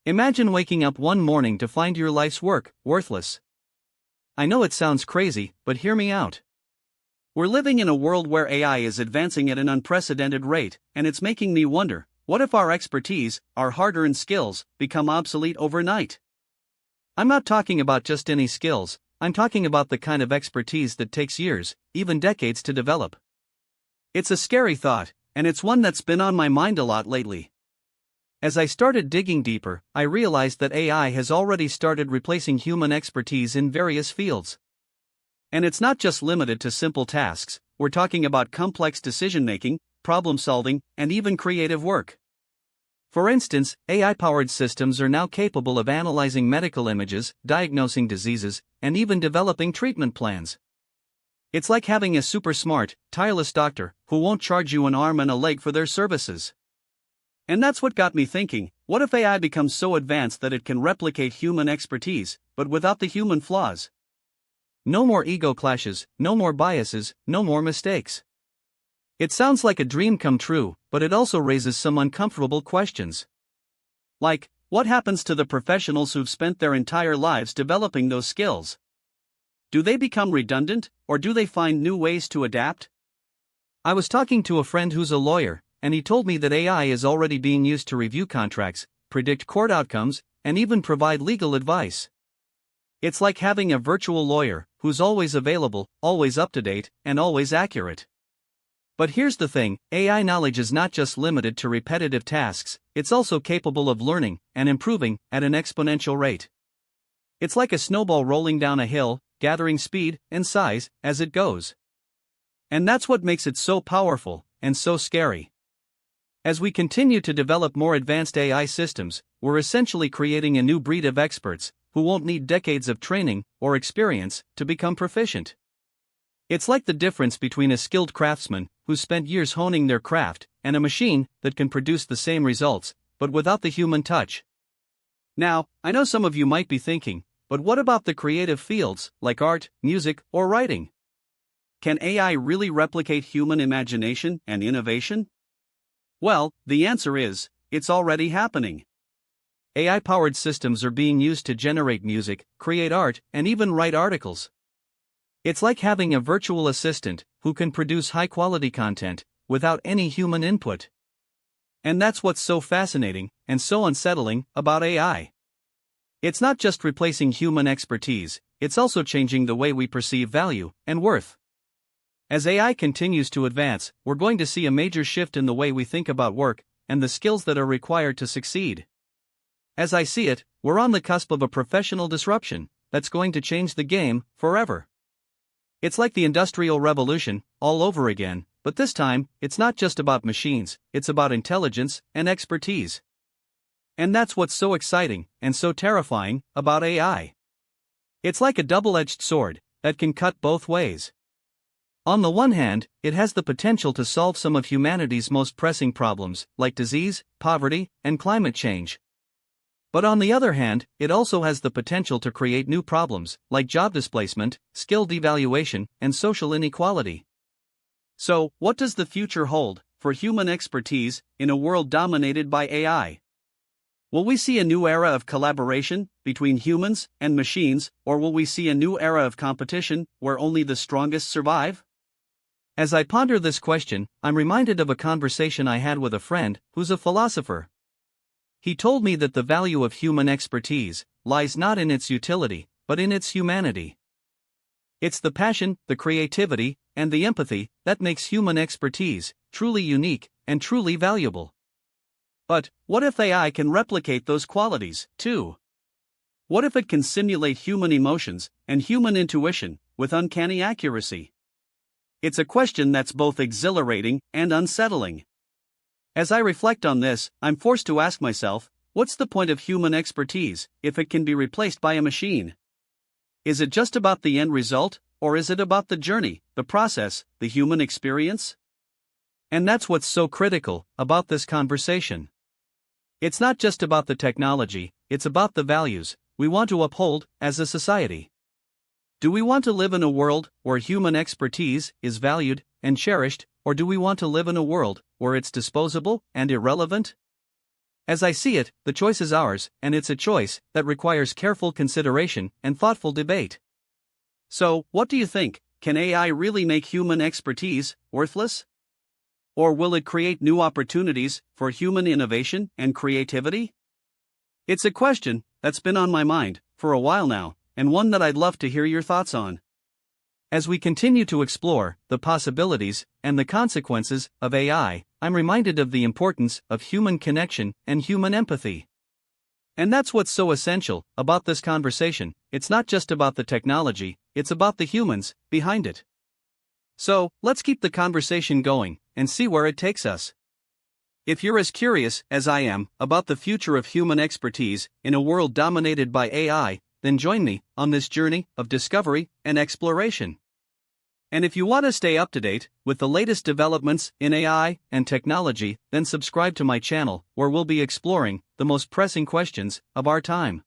Imagine waking up one morning to find your life's work worthless. I know it sounds crazy, but hear me out. We're living in a world where AI is advancing at an unprecedented rate, and it's making me wonder, what if our expertise, our hard-earned skills, become obsolete overnight? I'm not talking about just any skills, I'm talking about the kind of expertise that takes years, even decades to develop. It's a scary thought, and it's one that's been on my mind a lot lately. As I started digging deeper, I realized that AI has already started replacing human expertise in various fields. And it's not just limited to simple tasks, we're talking about complex decision-making, problem-solving, and even creative work. For instance, AI-powered systems are now capable of analyzing medical images, diagnosing diseases, and even developing treatment plans. It's like having a super smart, tireless doctor who won't charge you an arm and a leg for their services. And that's what got me thinking, what if AI becomes so advanced that it can replicate human expertise, but without the human flaws? No more ego clashes, no more biases, no more mistakes. It sounds like a dream come true, but it also raises some uncomfortable questions. Like, what happens to the professionals who've spent their entire lives developing those skills? Do they become redundant, or do they find new ways to adapt? I was talking to a friend who's a lawyer, and he told me that AI is already being used to review contracts, predict court outcomes, and even provide legal advice. It's like having a virtual lawyer who's always available, always up to date, and always accurate. But here's the thing, AI knowledge is not just limited to repetitive tasks, it's also capable of learning and improving at an exponential rate. It's like a snowball rolling down a hill, gathering speed and size as it goes. And that's what makes it so powerful and so scary. As we continue to develop more advanced AI systems, we're essentially creating a new breed of experts who won't need decades of training or experience to become proficient. It's like the difference between a skilled craftsman who spent years honing their craft and a machine that can produce the same results, but without the human touch. Now, I know some of you might be thinking, but what about the creative fields like art, music, or writing? Can AI really replicate human imagination and innovation? Well, the answer is, it's already happening. AI-powered systems are being used to generate music, create art, and even write articles. It's like having a virtual assistant who can produce high-quality content without any human input. And that's what's so fascinating and so unsettling about AI. It's not just replacing human expertise, it's also changing the way we perceive value and worth. As AI continues to advance, we're going to see a major shift in the way we think about work and the skills that are required to succeed. As I see it, we're on the cusp of a professional disruption that's going to change the game forever. It's like the Industrial Revolution all over again, but this time, it's not just about machines, it's about intelligence and expertise. And that's what's so exciting and so terrifying about AI. It's like a double-edged sword that can cut both ways. On the one hand, it has the potential to solve some of humanity's most pressing problems, like disease, poverty, and climate change. But on the other hand, it also has the potential to create new problems, like job displacement, skill devaluation, and social inequality. So, what does the future hold for human expertise in a world dominated by AI? Will we see a new era of collaboration between humans and machines, or will we see a new era of competition where only the strongest survive? As I ponder this question, I'm reminded of a conversation I had with a friend who's a philosopher. He told me that the value of human expertise lies not in its utility, but in its humanity. It's the passion, the creativity, and the empathy that makes human expertise truly unique and truly valuable. But what if AI can replicate those qualities, too? What if it can simulate human emotions and human intuition with uncanny accuracy? It's a question that's both exhilarating and unsettling. As I reflect on this, I'm forced to ask myself, what's the point of human expertise if it can be replaced by a machine? Is it just about the end result, or is it about the journey, the process, the human experience? And that's what's so critical about this conversation. It's not just about the technology, it's about the values we want to uphold as a society. Do we want to live in a world where human expertise is valued and cherished, or do we want to live in a world where it's disposable and irrelevant? As I see it, the choice is ours, and it's a choice that requires careful consideration and thoughtful debate. So, what do you think? Can AI really make human expertise worthless? Or will it create new opportunities for human innovation and creativity? It's a question that's been on my mind for a while now, and one that I'd love to hear your thoughts on. As we continue to explore the possibilities and the consequences of AI, I'm reminded of the importance of human connection and human empathy. And that's what's so essential about this conversation. It's not just about the technology, it's about the humans behind it. So, let's keep the conversation going and see where it takes us. If you're as curious as I am about the future of human expertise in a world dominated by AI, then join me on this journey of discovery and exploration. And if you want to stay up to date with the latest developments in AI and technology, then subscribe to my channel, where we'll be exploring the most pressing questions of our time.